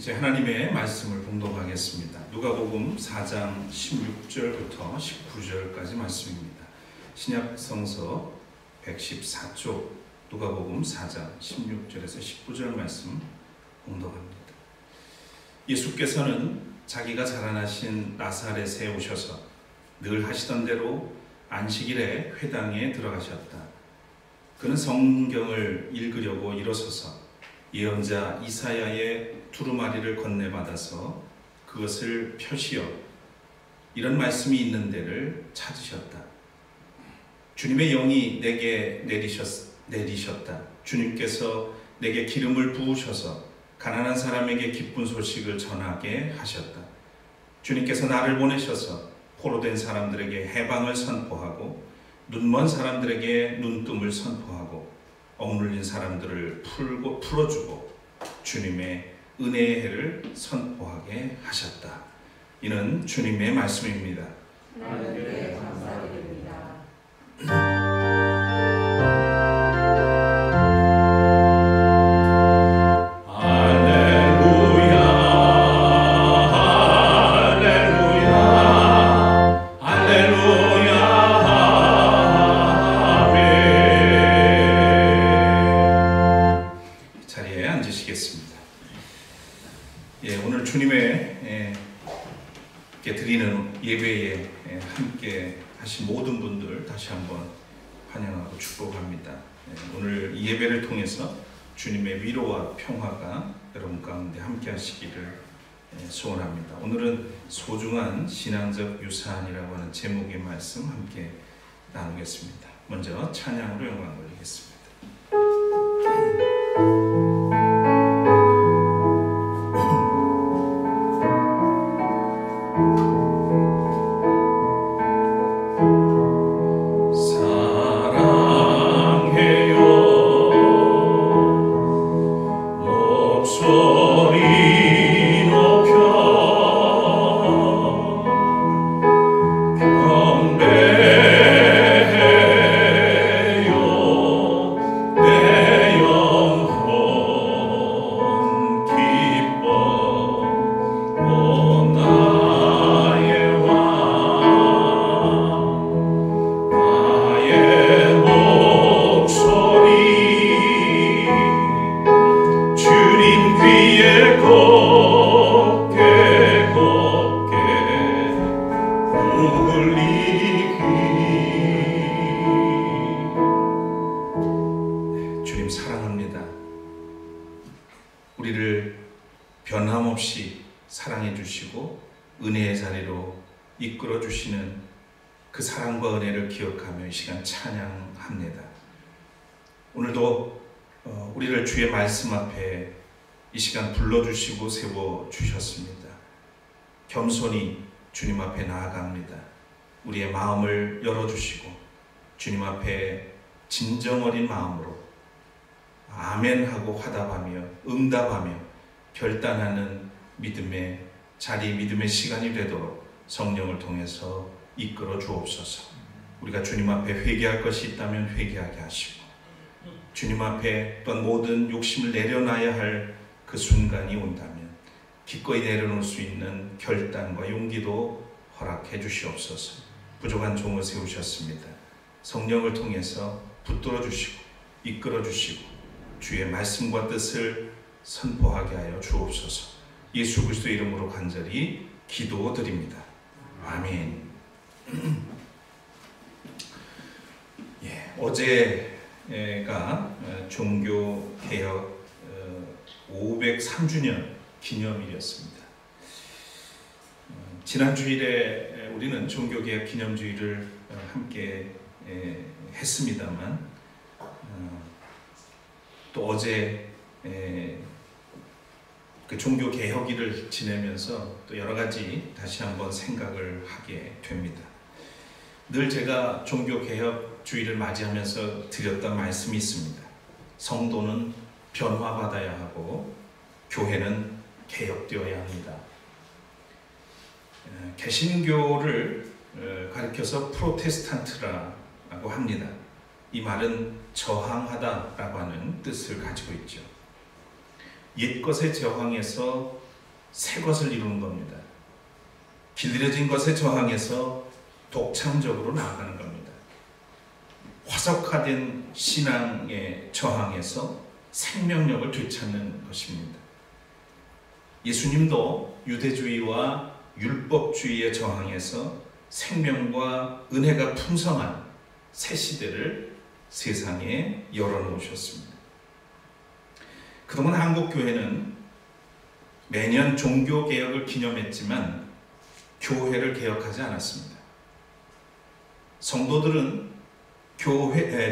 이제 하나님의 말씀을 봉독하겠습니다. 누가복음 4장 16절부터 19절까지 말씀입니다. 신약 성서 114쪽 누가복음 4장 16절에서 19절 말씀 봉독합니다. 예수께서는 자기가 자라나신 나사렛에 오셔서 늘 하시던 대로 안식일에 회당에 들어가셨다. 그는 성경을 읽으려고 일어서서 예언자 이사야의 두루마리를 건네받아서 그것을 펴시어 이런 말씀이 있는 데를 찾으셨다. 주님의 영이 내게 내리셨다. 주님께서 내게 기름을 부으셔서 가난한 사람에게 기쁜 소식을 전하게 하셨다. 주님께서 나를 보내셔서 포로된 사람들에게 해방을 선포하고 눈먼 사람들에게 눈뜸을 선포하고 억눌린 사람들을 풀어주고 주님의 은혜의 해를 선포하게 하셨다. 이는 주님의 말씀입니다. 하나님께 감사드립니다. 예배에 함께 하신 모든 분들 다시 한번 환영하고 축복합니다. 오늘 이 예배를 통해서 주님의 위로와 평화가 여러분 가운데 함께 하시기를 소원합니다. 오늘은 소중한 신앙적 유산이라고 하는 제목의 말씀 함께 나누겠습니다. 먼저 찬양으로 영광 돌리겠습니다. 주님 사랑합니다. 우리를 변함없이 사랑해 주시고 은혜의 자리로 이끌어 주시는 그 사랑과 은혜를 기억하며 이 시간 찬양합니다. 오늘도 우리를 주의 말씀 앞에 이 시간 불러주시고 세워주셨습니다. 겸손히 주님 앞에 나아갑니다. 우리의 마음을 열어주시고 주님 앞에 진정 어린 마음으로 아멘하고 화답하며 응답하며 결단하는 믿음의 자리, 믿음의 시간이 되도록 성령을 통해서 이끌어 주옵소서. 우리가 주님 앞에 회개할 것이 있다면 회개하게 하시고 주님 앞에 또한 모든 욕심을 내려놔야 할 그 순간이 온다면 기꺼이 내려놓을 수 있는 결단과 용기도 허락해 주시옵소서. 부족한 종을 세우셨습니다. 성령을 통해서 붙들어 주시고 이끌어 주시고 주의 말씀과 뜻을 선포하게 하여 주옵소서. 예수 그리스도의 이름으로 간절히 기도드립니다. 아멘. 어제가 종교개혁 503주년 기념일이었습니다. 지난 주일에 우리는 종교개혁 기념주일을 함께 했습니다만 또 어제 그 종교개혁일을 지내면서 또 여러 가지 다시 한번 생각을 하게 됩니다. 늘 제가 종교개혁 주일을 맞이하면서 드렸던 말씀이 있습니다. 성도는 변화받아야 하고 교회는 개혁되어야 합니다. 개신교를 가리켜서 프로테스탄트라고 합니다. 이 말은 저항하다라고 하는 뜻을 가지고 있죠. 옛것에 저항해서 새 것을 이루는 겁니다. 길들여진 것에 저항해서 독창적으로 나아가는 겁니다. 화석화된 신앙에 저항해서 생명력을 되찾는 것입니다. 예수님도 유대주의와 율법주의에 저항해서 생명과 은혜가 풍성한 새 시대를 세상에 열어놓으셨습니다. 그동안 한국교회는 매년 종교개혁을 기념했지만 교회를 개혁하지 않았습니다. 성도들은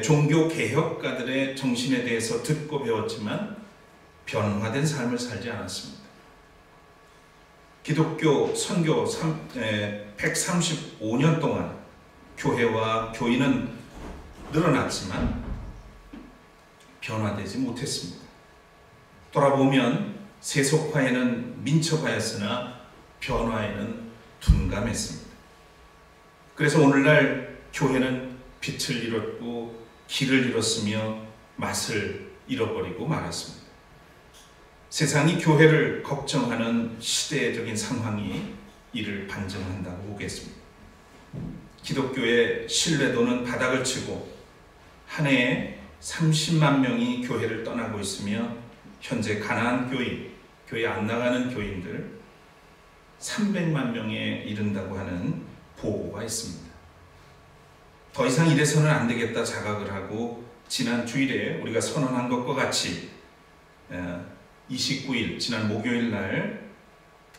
종교개혁가들의 정신에 대해서 듣고 배웠지만 변화된 삶을 살지 않았습니다. 기독교 선교 135년 동안 교회와 교인은 늘어났지만 변화되지 못했습니다. 돌아보면 세속화에는 민첩하였으나 변화에는 둔감했습니다. 그래서 오늘날 교회는 빛을 잃었고 길을 잃었으며 맛을 잃어버리고 말았습니다. 세상이 교회를 걱정하는 시대적인 상황이 이를 반증한다고 보겠습니다. 기독교의 신뢰도는 바닥을 치고 한 해에 30만 명이 교회를 떠나고 있으며 현재 가난한 교인, 교회 안 나가는 교인들 300만 명에 이른다고 하는 보고가 있습니다. 더 이상 이래서는 안 되겠다 자각을 하고 지난 주일에 우리가 선언한 것과 같이 29일 지난 목요일 날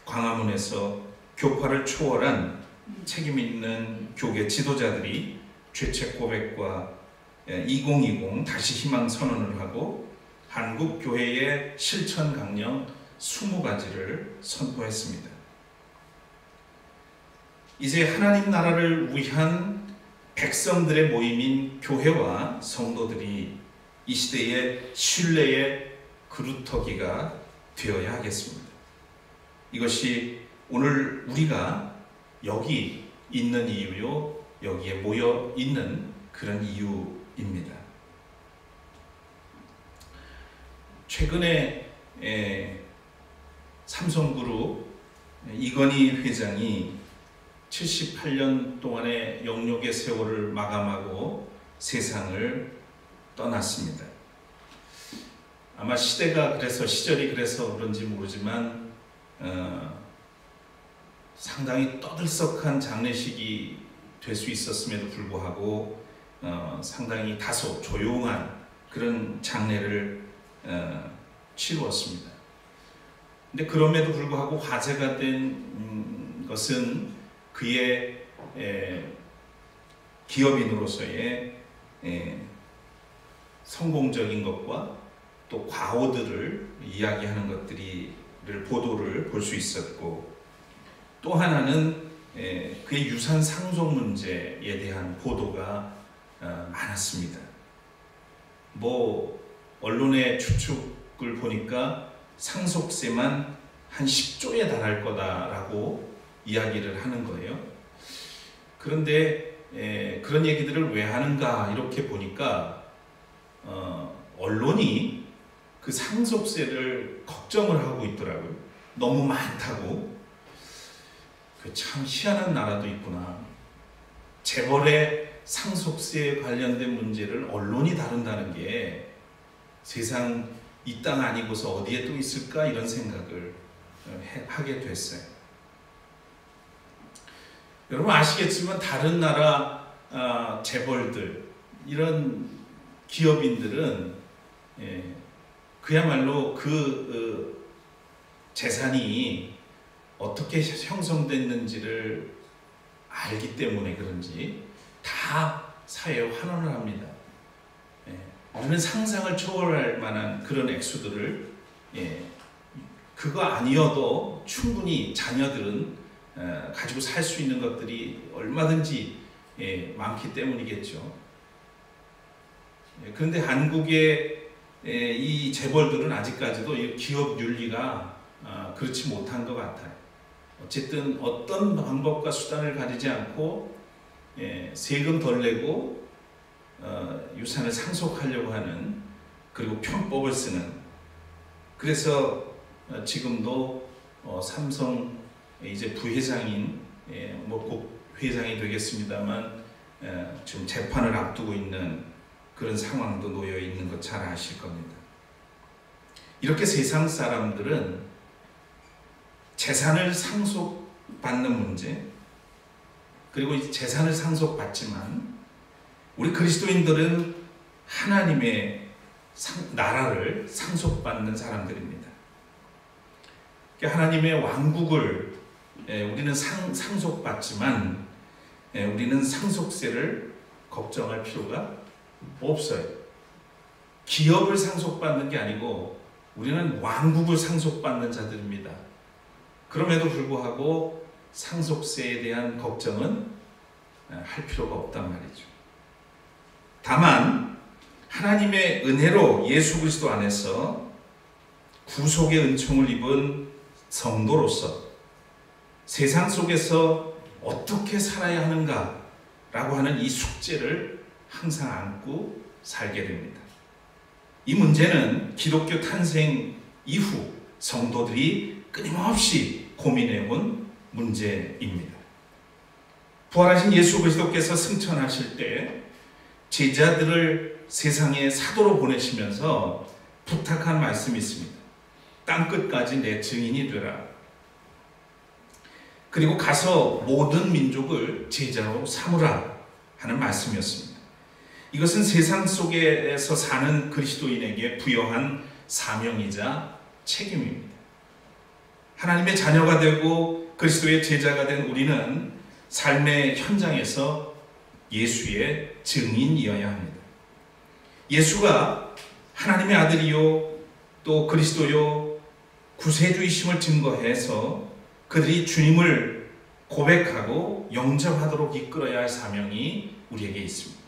광화문에서 교파를 초월한 책임 있는 교계 지도자들이 죄책 고백과 2020 다시 희망 선언을 하고 한국 교회의 실천 강령 20가지를 선포했습니다. 이제 하나님 나라를 위한 백성들의 모임인 교회와 성도들이 이 시대의 신뢰의 그루터기가 되어야 하겠습니다. 이것이 오늘 우리가 여기 있는 이유요, 여기에 모여 있는 그런 이유입니다. 최근에 삼성그룹 이건희 회장이 78년 동안의 영역의 세월을 마감하고 세상을 떠났습니다. 아마 시절이 그래서 그런지 모르지만 상당히 떠들썩한 장례식이 될 수 있었음에도 불구하고 상당히 다소 조용한 그런 장례를 치루었습니다. 근데 그럼에도 불구하고 화제가 된 것은 그의 기업인으로서의 성공적인 것과 또 과오들을 이야기하는 보도를 볼 수 있었고, 또 하나는 그의 유산 상속 문제에 대한 보도가 많았습니다. 언론의 추측을 보니까 상속세만 한 10조에 달할 거다라고 이야기를 하는 거예요. 그런데 그런 얘기들을 왜 하는가 이렇게 보니까 언론이 그 상속세를 걱정을 하고 있더라고요. 너무 많다고. 참 희한한 나라도 있구나. 재벌의 상속세에 관련된 문제를 언론이 다룬다는 게 세상 이 땅 아니고서 어디에 또 있을까 이런 생각을 하게 됐어요. 여러분 아시겠지만 다른 나라 재벌들, 이런 기업인들은 그야말로 그 재산이 어떻게 형성됐는지를 알기 때문에 그런지 다 사회에 환원을 합니다. 우리는 상상을 초월할 만한 그런 액수들을 그거 아니어도 충분히 자녀들은 가지고 살 수 있는 것들이 얼마든지 많기 때문이겠죠. 그런데 한국의 이 재벌들은 아직까지도 이 기업 윤리가 그렇지 못한 것 같아요. 어쨌든 어떤 방법과 수단을 가리지 않고 세금 덜 내고 유산을 상속하려고 하는, 그리고 편법을 쓰는, 그래서 지금도 삼성 이제 부회장인 곧 회장이 되겠습니다만 지금 재판을 앞두고 있는 그런 상황도 놓여 있는 것 잘 아실 겁니다. 이렇게 세상 사람들은 재산을 상속받는 문제, 그리고 재산을 상속받지만 우리 그리스도인들은 하나님의 나라를 상속받는 사람들입니다. 하나님의 왕국을 우리는 상속받지만 우리는 상속세를 걱정할 필요가 없어요. 기업을 상속받는 게 아니고 우리는 왕국을 상속받는 자들입니다. 그럼에도 불구하고 상속세에 대한 걱정은 할 필요가 없단 말이죠. 다만 하나님의 은혜로 예수 그리스도 안에서 구속의 은총을 입은 성도로서 세상 속에서 어떻게 살아야 하는가라고 하는 이 숙제를 항상 안고 살게 됩니다. 이 문제는 기독교 탄생 이후 성도들이 끊임없이 고민해온 문제입니다. 부활하신 예수 그리스도께서 승천하실 때 제자들을 세상에 사도로 보내시면서 부탁한 말씀이 있습니다. 땅끝까지 내 증인이 되라. 그리고 가서 모든 민족을 제자로 삼으라 하는 말씀이었습니다. 이것은 세상 속에서 사는 그리스도인에게 부여한 사명이자 책임입니다. 하나님의 자녀가 되고 그리스도의 제자가 된 우리는 삶의 현장에서 예수의 증인이어야 합니다. 예수가 하나님의 아들이요 또 그리스도요 구세주이심을 증거해서 그들이 주님을 고백하고 영접하도록 이끌어야 할 사명이 우리에게 있습니다.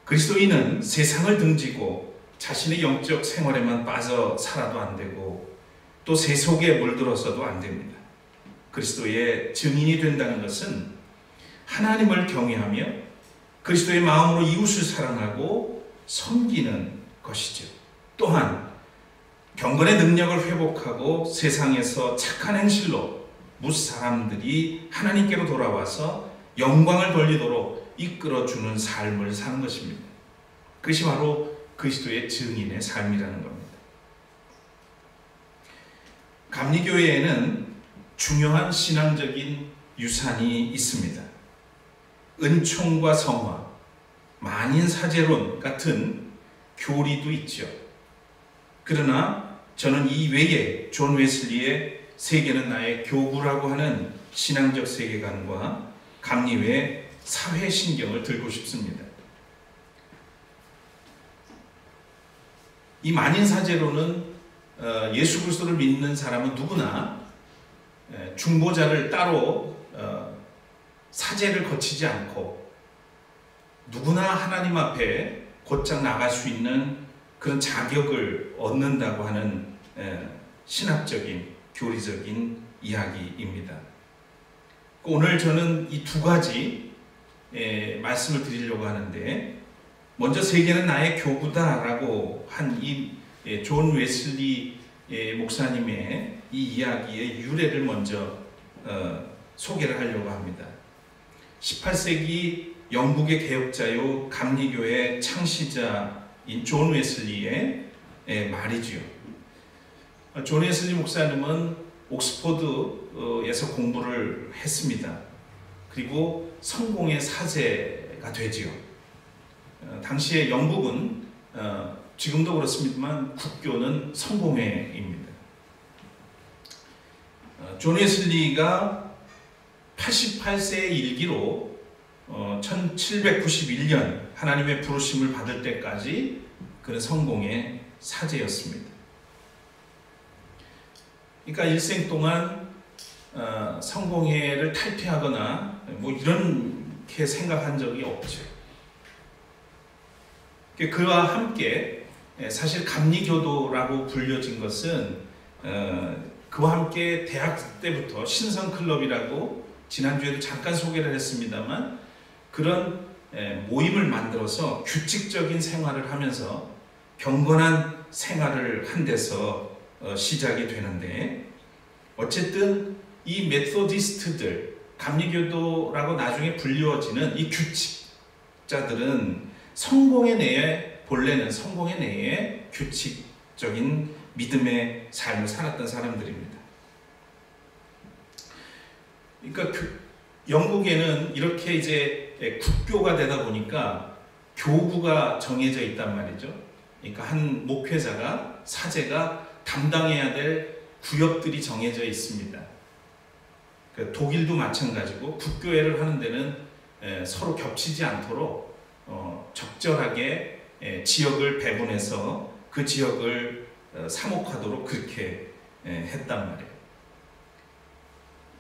그리스도인은 세상을 등지고 자신의 영적 생활에만 빠져 살아도 안 되고 또 세속에 물들어서도 안 됩니다. 그리스도의 증인이 된다는 것은 하나님을 경외하며 그리스도의 마음으로 이웃을 사랑하고 섬기는 것이죠. 또한 경건의 능력을 회복하고 세상에서 착한 행실로 무사람들이 하나님께로 돌아와서 영광을 돌리도록 이끌어주는 삶을 사는 것입니다. 그것이 바로 그리스도의 증인의 삶이라는 겁니다. 감리교회에는 중요한 신앙적인 유산이 있습니다. 은총과 성화, 만인사제론 같은 교리도 있죠. 그러나 저는 이 외에 존 웨슬리의 세계는 나의 교구라고 하는 신앙적 세계관과 감리회의 사회신경을 들고 싶습니다. 이 만인사제론은 예수 그리스도를 믿는 사람은 누구나 중보자를 따로 사제를 거치지 않고 누구나 하나님 앞에 곧장 나갈 수 있는 그런 자격을 얻는다고 하는 신학적인 교리적인 이야기입니다. 오늘 저는 이 두 가지 말씀을 드리려고 하는데, 먼저 세계는 나의 교구다라고 한 이 존 웨슬리 목사님의 이 이야기의 유래를 먼저 소개를 하려고 합니다. 18세기 영국의 개혁자요 감리교의 창시자인 존 웨슬리의 말이지요. 존 웨슬리 목사님은 옥스퍼드에서 공부를 했습니다. 그리고 성공의 사제가 되지요. 당시에 영국은 지금도 그렇습니다만 국교는 성공회입니다. 존 웨슬리가 88세의 일기로 1791년 하나님의 부르심을 받을 때까지 그는 성공의 사제였습니다. 그러니까 일생 동안 성공회를 탈퇴하거나 뭐 이렇게 생각한 적이 없죠. 그와 함께 사실 감리교도라고 불려진 것은 그와 함께 대학 때부터 신성클럽이라고 지난주에도 잠깐 소개를 했습니다만 그런 모임을 만들어서 규칙적인 생활을 하면서 경건한 생활을 한 데서 시작이 되는데, 어쨌든 이 메소디스트들, 감리교도라고 나중에 불리워지는 이 규칙자들은 성공의 내에, 본래는 성공의 내에 규칙적인 믿음의 삶을 살았던 사람들입니다. 그러니까 영국에는 이렇게 이제 국교가 되다 보니까 교구가 정해져 있단 말이죠. 그러니까 한 목회자가, 사제가 담당해야 될 구역들이 정해져 있습니다. 독일도 마찬가지고 국교회를 하는 데는 서로 겹치지 않도록 적절하게 지역을 배분해서 그 지역을 사목하도록 그렇게 했단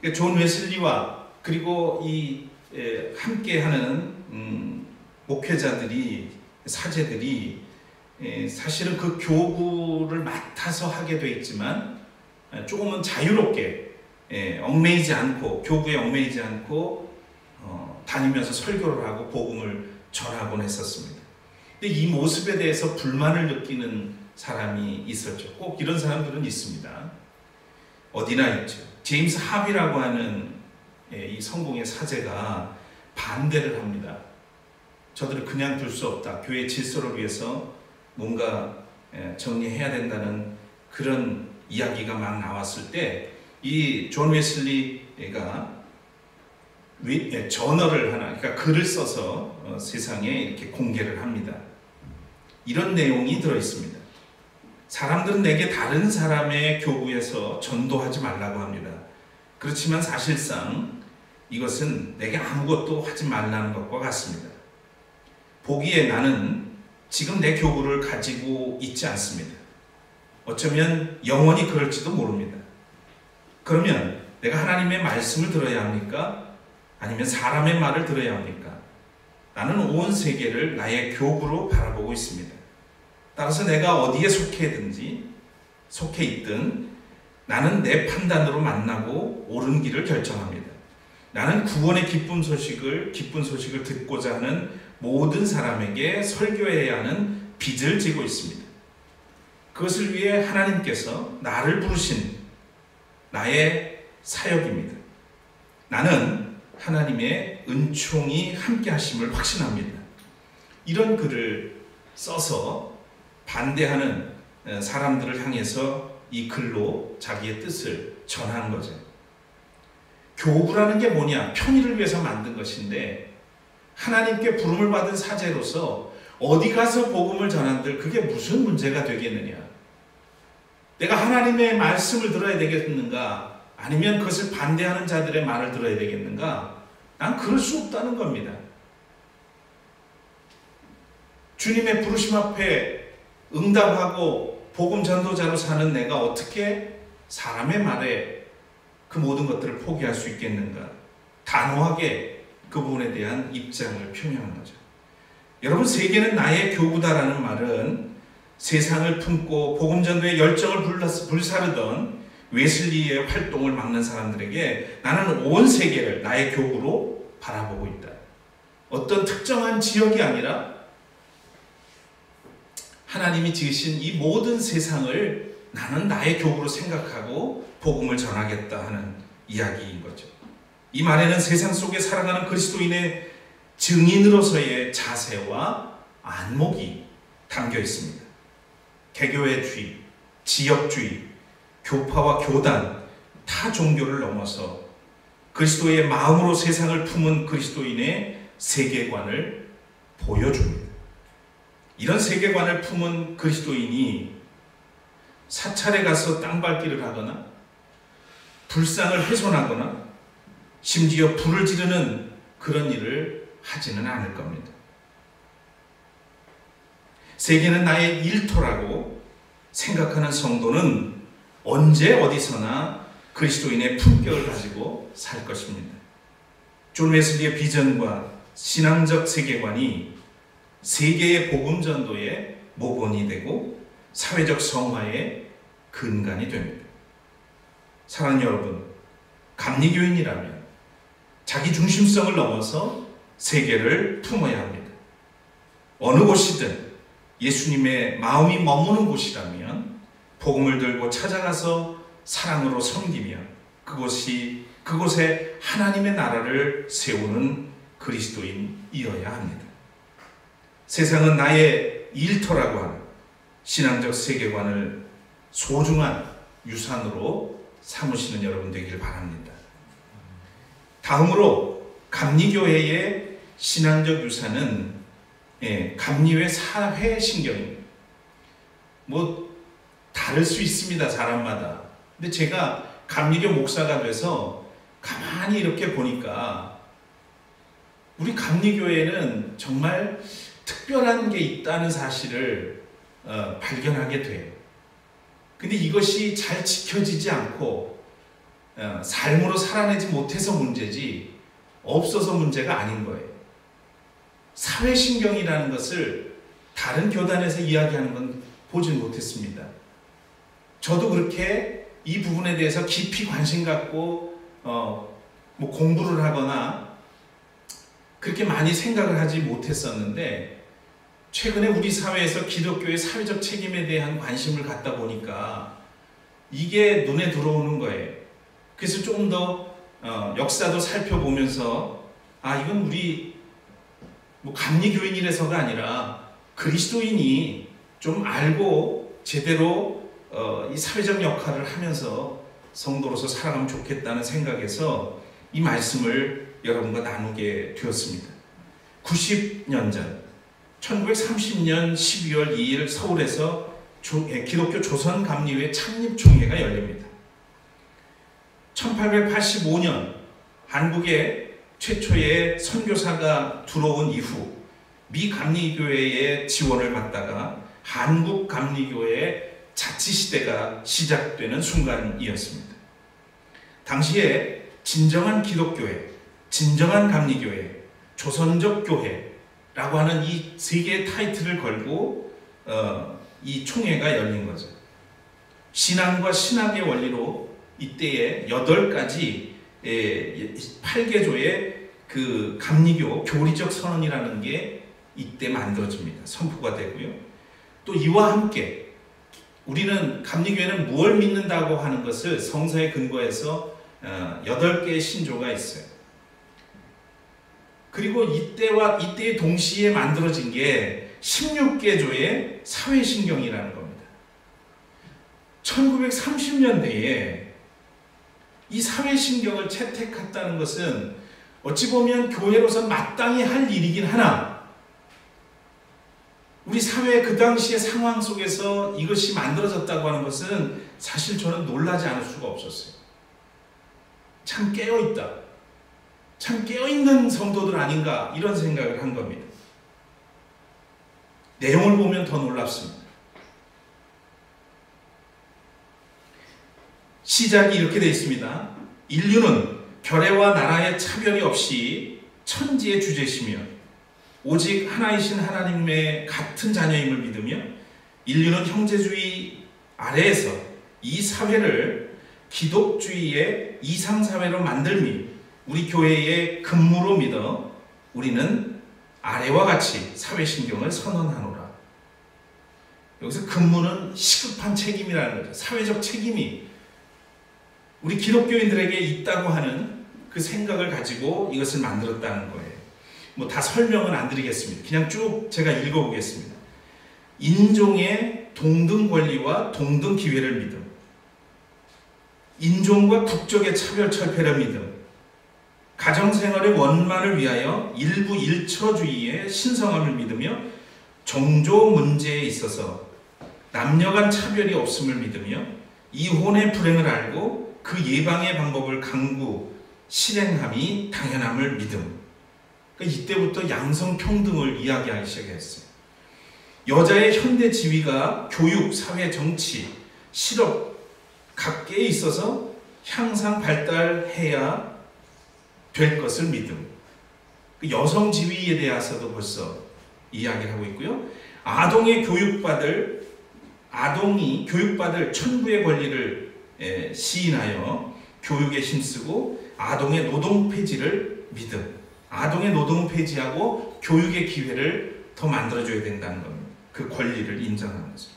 말이에요. 존 웨슬리와 그리고 이 함께하는 목회자들이, 사제들이 사실은 그 교구를 맡아서 하게 돼 있지만 조금은 자유롭게 얽매이지 않고, 교구에 얽매이지 않고 다니면서 설교를 하고 복음을 전하곤 했었습니다. 근데 이 모습에 대해서 불만을 느끼는 사람이 있었죠. 꼭 이런 사람들은 있습니다. 어디나 있죠. 제임스 합이라고 하는 이 성공의 사제가 반대를 합니다. 저들을 그냥 둘 수 없다. 교회 질서를 위해서 뭔가 정리해야 된다는 그런 이야기가 막 나왔을 때 이 존 웨슬리가 저널을 하나, 그러니까 글을 써서 세상에 이렇게 공개를 합니다. 이런 내용이 들어 있습니다. 사람들은 내게 다른 사람의 교구에서 전도하지 말라고 합니다. 그렇지만 사실상 이것은 내게 아무것도 하지 말라는 것과 같습니다. 보기에 나는 지금 내 교구를 가지고 있지 않습니다. 어쩌면 영원히 그럴지도 모릅니다. 그러면 내가 하나님의 말씀을 들어야 합니까? 아니면 사람의 말을 들어야 합니까? 나는 온 세계를 나의 교구로 바라보고 있습니다. 따라서 내가 어디에 속해 있든 나는 내 판단으로 만나고 옳은 길을 결정합니다. 나는 구원의 기쁜 소식을 듣고자 하는 모든 사람에게 설교해야 하는 빚을 지고 있습니다. 그것을 위해 하나님께서 나를 부르신 나의 사역입니다. 나는 하나님의 은총이 함께 하심을 확신합니다. 이런 글을 써서 반대하는 사람들을 향해서 이 글로 자기의 뜻을 전한 거죠. 교구라는 게 뭐냐? 편의를 위해서 만든 것인데 하나님께 부름을 받은 사제로서 어디 가서 복음을 전한들 그게 무슨 문제가 되겠느냐? 내가 하나님의 말씀을 들어야 되겠는가? 아니면 그것을 반대하는 자들의 말을 들어야 되겠는가? 난 그럴 수 없다는 겁니다. 주님의 부르심 앞에 응답하고 복음 전도자로 사는 내가 어떻게 사람의 말에 그 모든 것들을 포기할 수 있겠는가? 단호하게 그 부분에 대한 입장을 표명한 거죠. 여러분, 세계는 나의 교구다라는 말은 세상을 품고 복음 전도의 열정을 불사르던 웨슬리의 활동을 막는 사람들에게 나는 온 세계를 나의 교구로 바라보고 있다. 어떤 특정한 지역이 아니라 하나님이 지으신 이 모든 세상을 나는 나의 교구로 생각하고 복음을 전하겠다 하는 이야기인 거죠. 이 말에는 세상 속에 살아가는 그리스도인의 증인으로서의 자세와 안목이 담겨 있습니다. 개교회주의, 지역주의, 교파와 교단, 타 종교를 넘어서 그리스도의 마음으로 세상을 품은 그리스도인의 세계관을 보여줍니다. 이런 세계관을 품은 그리스도인이 사찰에 가서 땅밟기를 하거나 불상을 훼손하거나 심지어 불을 지르는 그런 일을 하지는 않을 겁니다. 세계는 나의 일터라고 생각하는 성도는 언제 어디서나 그리스도인의 품격을 가지고 살 것입니다. 존 웨슬리의 비전과 신앙적 세계관이 세계의 복음 전도의 모본이 되고 사회적 성화의 근간이 됩니다. 사랑하는 여러분, 감리교인이라면 자기 중심성을 넘어서 세계를 품어야 합니다. 어느 곳이든 예수님의 마음이 머무는 곳이라면 복음을 들고 찾아가서 사랑으로 섬기며 그곳에 하나님의 나라를 세우는 그리스도인이어야 합니다. 세상은 나의 일터라고 하는 신앙적 세계관을 소중한 유산으로 삼으시는 여러분 되길 바랍니다. 다음으로 감리교회의 신앙적 유산은 감리회 사회신경입니다. 다를 수 있습니다, 사람마다. 근데 제가 감리교 목사가 돼서 가만히 이렇게 보니까 우리 감리교회는 정말 특별한 게 있다는 사실을 발견하게 돼요. 근데 이것이 잘 지켜지지 않고 삶으로 살아내지 못해서 문제지 없어서 문제가 아닌 거예요. 사회신경이라는 것을 다른 교단에서 이야기하는 건 보질 못했습니다. 저도 그렇게 이 부분에 대해서 깊이 관심 갖고 공부를 하거나 그렇게 많이 생각을 하지 못했었는데 최근에 우리 사회에서 기독교의 사회적 책임에 대한 관심을 갖다 보니까 이게 눈에 들어오는 거예요. 그래서 조금 더 역사도 살펴보면서 이건 우리 감리교인이라서가 아니라 그리스도인이 좀 알고 제대로 이 사회적 역할을 하면서 성도로서 살아가면 좋겠다는 생각에서 이 말씀을 여러분과 나누게 되었습니다. 90년 전 1930년 12월 2일 서울에서 기독교 조선감리회 창립총회가 열립니다. 1885년 한국에 최초의 선교사가 들어온 이후 미 감리교회의 지원을 받다가 한국 감리교회의 자치시대가 시작되는 순간이었습니다. 당시에 진정한 기독교회, 진정한 감리교회, 조선적 교회라고 하는 이 세 개의 타이틀을 걸고 이 총회가 열린 거죠. 신앙과 신학의 원리로 이때에 8가지 8개조의 그 감리교 교리적 선언이라는 게 이때 만들어집니다. 선포가 되고요. 또 이와 함께 우리는 감리교회는 무엇을 믿는다고 하는 것을 성서에 근거해서 8개의 신조가 있어요. 그리고 이때에 동시에 만들어진 게 16개조의 사회신경이라는 겁니다. 1930년대에 이 사회신경을 채택했다는 것은 어찌 보면 교회로서 마땅히 할 일이긴 하나 우리 사회의 그 당시의 상황 속에서 이것이 만들어졌다고 하는 것은 사실 저는 놀라지 않을 수가 없었어요. 참 깨어있다. 참 깨어있는 성도들 아닌가 이런 생각을 한 겁니다. 내용을 보면 더 놀랍습니다. 시작이 이렇게 되어 있습니다. 인류는 결애와 나라의 차별이 없이 천지의 주제시며 오직 하나이신 하나님의 같은 자녀임을 믿으며 인류는 형제주의 아래에서 이 사회를 기독주의의 이상사회로 만들미 우리 교회의 근무로 믿어 우리는 아래와 같이 사회신경을 선언하노라. 여기서 근무는 시급한 책임이라는 거죠. 사회적 책임이 우리 기독교인들에게 있다고 하는 그 생각을 가지고 이것을 만들었다는 거예요. 다 설명은 안 드리겠습니다. 그냥 쭉 제가 읽어보겠습니다. 인종의 동등 권리와 동등 기회를 믿음, 인종과 국적의 차별 철폐를 믿음, 가정생활의 원만을 위하여 일부 일처주의의 신성함을 믿으며 종조 문제에 있어서 남녀간 차별이 없음을 믿으며 이혼의 불행을 알고 그 예방의 방법을 강구 실행함이 당연함을 믿음. 이때부터 양성평등을 이야기하기 시작했어요. 여자의 현대 지위가 교육, 사회, 정치, 실업 각계에 있어서 향상 발달해야 될 것을 믿음. 여성 지위에 대해서도 벌써 이야기를 하고 있고요. 아동이 교육받을 천부의 권리를 시인하여 교육에 힘쓰고 아동의 노동 폐지를 믿음. 아동의 노동 폐지하고 교육의 기회를 더 만들어줘야 된다는 겁니다. 그 권리를 인정하는 거죠.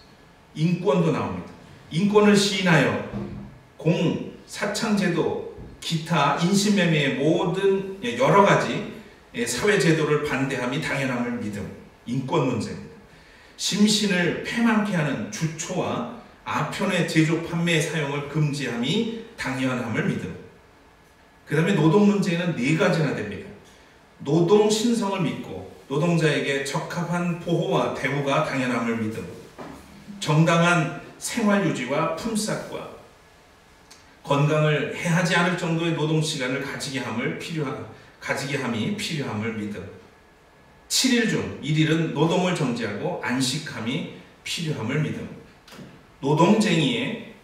인권도 나옵니다. 인권을 시인하여 공사창제도, 기타 인신매매의 모든 여러 가지 사회제도를 반대함이 당연함을 믿음. 인권 문제입니다. 심신을 패망케 하는 주초와 아편의 제조 판매 사용을 금지함이 당연함을 믿음. 그 다음에 노동 문제는 4가지나 됩니다. 노동 신성을 믿고 노동자에게 적합한 보호와 대우가 당연함을 믿음. 정당한 생활 유지와 품삯과 건강을 해하지 않을 정도의 노동 시간을 가지게 함이 필요함을 믿음. 7일 중 1일은 노동을 정지하고 안식함이 필요함을 믿음. 노동쟁의에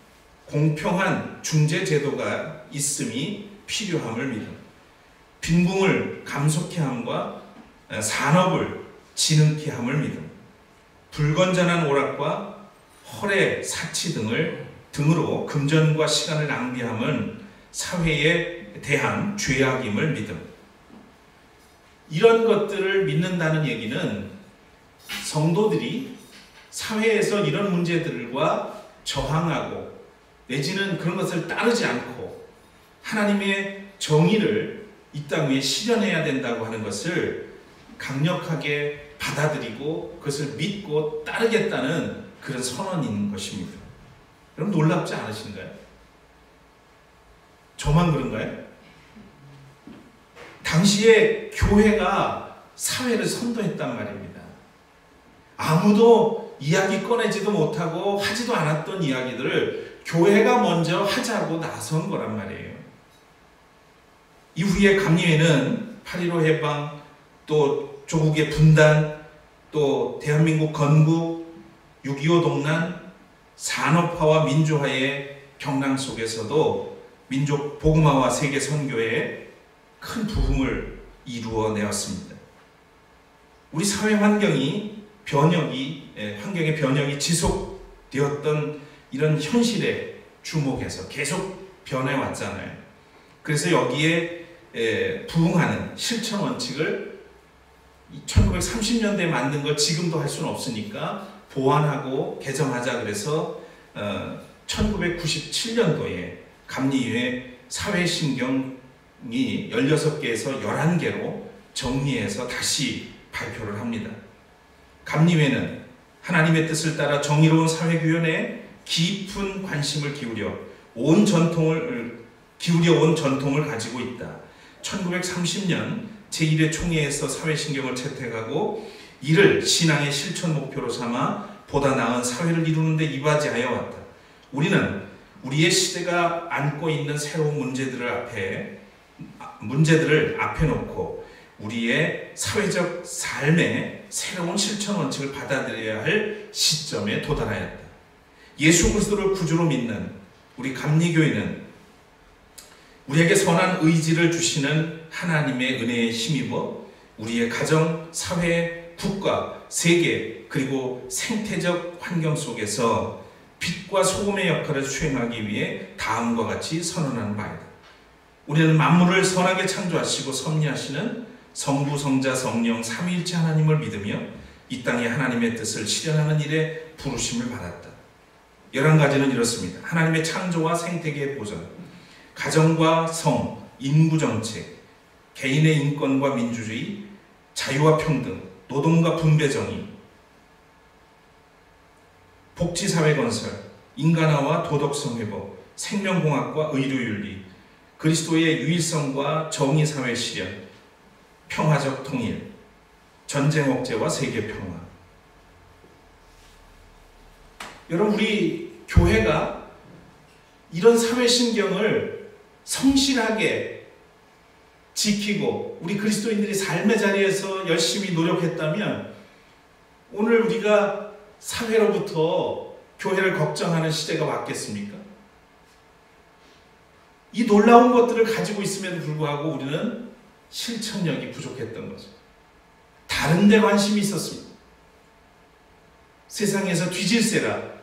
공평한 중재 제도가 있음이 필요함을 믿음. 빈궁을 감속케 함과 산업을 진흥케 함을 믿음. 불건전한 오락과 허례, 사치 등으로 금전과 시간을 낭비함은 사회에 대한 죄악임을 믿음. 이런 것들을 믿는다는 얘기는 성도들이 사회에서 이런 문제들과 저항하고 내지는 그런 것을 따르지 않고 하나님의 정의를 이 땅 위에 실현해야 된다고 하는 것을 강력하게 받아들이고 그것을 믿고 따르겠다는 그런 선언인 것입니다. 여러분 놀랍지 않으신가요? 저만 그런가요? 당시에 교회가 사회를 선도했단 말입니다. 아무도 이야기 꺼내지도 못하고 하지도 않았던 이야기들을 교회가 먼저 하자고 나선 거란 말이에요. 이후에 감리회는 8.15 해방, 또 조국의 분단, 또 대한민국 건국, 6.25 동란, 산업화와 민주화의 경랑 속에서도 민족 복음화와 세계 선교에 큰 부흥을 이루어내었습니다. 우리 사회 환경의 변혁이 지속되었던 이런 현실에 주목해서 계속 변해왔잖아요. 그래서 여기에 부응하는 실천 원칙을 1930년대에 만든 걸 지금도 할 수는 없으니까 보완하고 개정하자 그래서 1997년도에 감리회 사회신경이 16개에서 11개로 정리해서 다시 발표를 합니다. 감리회는 하나님의 뜻을 따라 정의로운 사회규현에 깊은 관심을 기울여 온 전통을 가지고 있다. 1930년 제1회 총회에서 사회신경을 채택하고 이를 신앙의 실천 목표로 삼아 보다 나은 사회를 이루는 데 이바지하여 왔다. 우리는 우리의 시대가 안고 있는 새로운 문제들을 앞에 놓고 우리의 사회적 삶의 새로운 실천 원칙을 받아들여야 할 시점에 도달하였다. 예수 그리스도를 구주로 믿는 우리 감리교회는 우리에게 선한 의지를 주시는 하나님의 은혜에 힘입어 우리의 가정, 사회, 국가, 세계 그리고 생태적 환경 속에서 빛과 소금의 역할을 수행하기 위해 다음과 같이 선언하는 바이다. 우리는 만물을 선하게 창조하시고 섭리하시는 성부, 성자, 성령 삼위일체 하나님을 믿으며 이 땅에 하나님의 뜻을 실현하는 일에 부르심을 받았다. 11가지는 이렇습니다. 하나님의 창조와 생태계의 보전, 가정과 성, 인구정책, 개인의 인권과 민주주의, 자유와 평등, 노동과 분배정의, 복지사회 건설, 인간화와 도덕성 회복, 생명공학과 의료윤리, 그리스도의 유일성과 정의사회 실현, 평화적 통일, 전쟁 억제와 세계평화. 여러분 우리 교회가 이런 사회신경을 성실하게 지키고 우리 그리스도인들이 삶의 자리에서 열심히 노력했다면 오늘 우리가 사회로부터 교회를 걱정하는 시대가 왔겠습니까? 이 놀라운 것들을 가지고 있음에도 불구하고 우리는 실천력이 부족했던 거죠. 다른 데 관심이 있었습니다. 세상에서 뒤질세라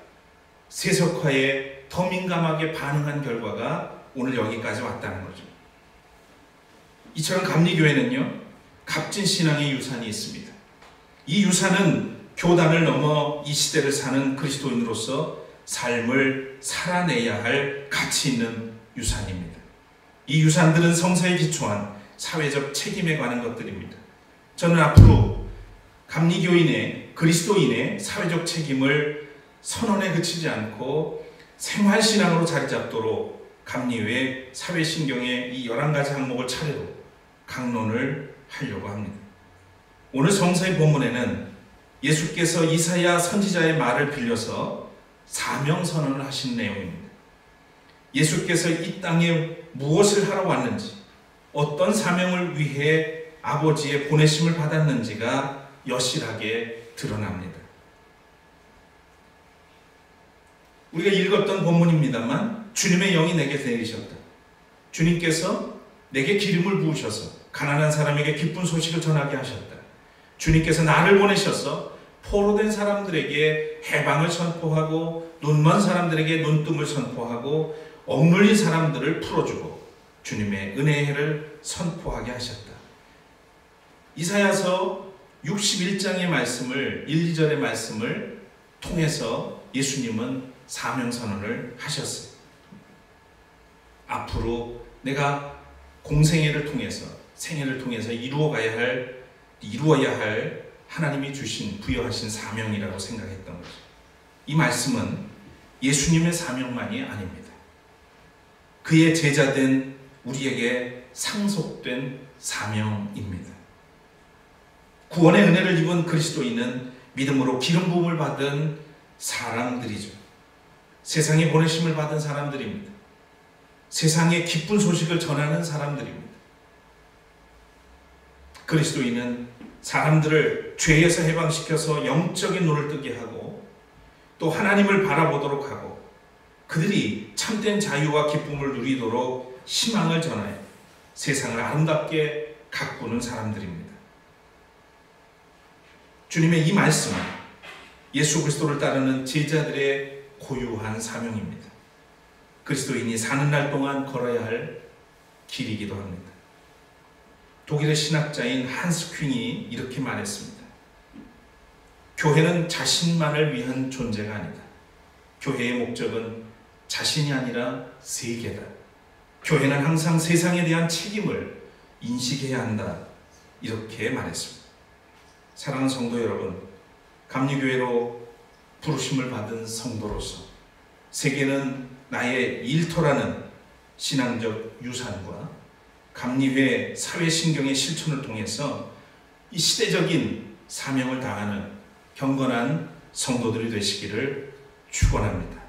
세속화에 더 민감하게 반응한 결과가 오늘 여기까지 왔다는 거죠. 이처럼 감리교회는요, 값진 신앙의 유산이 있습니다. 이 유산은 교단을 넘어 이 시대를 사는 그리스도인으로서 삶을 살아내야 할 가치 있는 유산입니다. 이 유산들은 성서에 기초한 사회적 책임에 관한 것들입니다. 저는 앞으로 감리교인의 그리스도인의 사회적 책임을 선언에 그치지 않고 생활신앙으로 자리 잡도록 감리회 사회신경의 이 11가지 항목을 차례로 강론을 하려고 합니다. 오늘 성서의 본문에는 예수께서 이사야 선지자의 말을 빌려서 사명선언을 하신 내용입니다. 예수께서 이 땅에 무엇을 하러 왔는지, 어떤 사명을 위해 아버지의 보내심을 받았는지가 여실하게 드러납니다. 우리가 읽었던 본문입니다만 주님의 영이 내게 내리셨다. 주님께서 내게 기름을 부으셔서 가난한 사람에게 기쁜 소식을 전하게 하셨다. 주님께서 나를 보내셔서 포로된 사람들에게 해방을 선포하고 눈먼 사람들에게 눈뜸을 선포하고 억눌린 사람들을 풀어주고 주님의 은혜의 해를 선포하게 하셨다. 이사야서 61장의 말씀을 1, 2절의 말씀을 통해서 예수님은 사명선언을 하셨어요. 앞으로 내가 공생애를 통해서 생애를 통해서 이루어야 할 하나님이 주신 부여하신 사명이라고 생각했던 거죠. 이 말씀은 예수님의 사명만이 아닙니다. 그의 제자된 우리에게 상속된 사명입니다. 구원의 은혜를 입은 그리스도인은 믿음으로 기름 부음을 받은 사람들이죠. 세상에 보내심을 받은 사람들입니다. 세상에 기쁜 소식을 전하는 사람들입니다. 그리스도인은 사람들을 죄에서 해방시켜서 영적인 눈을 뜨게 하고 또 하나님을 바라보도록 하고 그들이 참된 자유와 기쁨을 누리도록 희망을 전하여 세상을 아름답게 가꾸는 사람들입니다. 주님의 이 말씀은 예수 그리스도를 따르는 제자들의 고유한 사명입니다. 그리스도인이 사는 날 동안 걸어야 할 길이기도 합니다. 독일의 신학자인 한스 퀸이 이렇게 말했습니다. 교회는 자신만을 위한 존재가 아니다. 교회의 목적은 자신이 아니라 세계다. 교회는 항상 세상에 대한 책임을 인식해야 한다. 이렇게 말했습니다. 사랑하는 성도 여러분, 감리교회로 부르심을 받은 성도로서 세계는 나의 일터라는 신앙적 유산과 감리회 사회신경의 실천을 통해서 이 시대적인 사명을 다하는 경건한 성도들이 되시기를 축원합니다.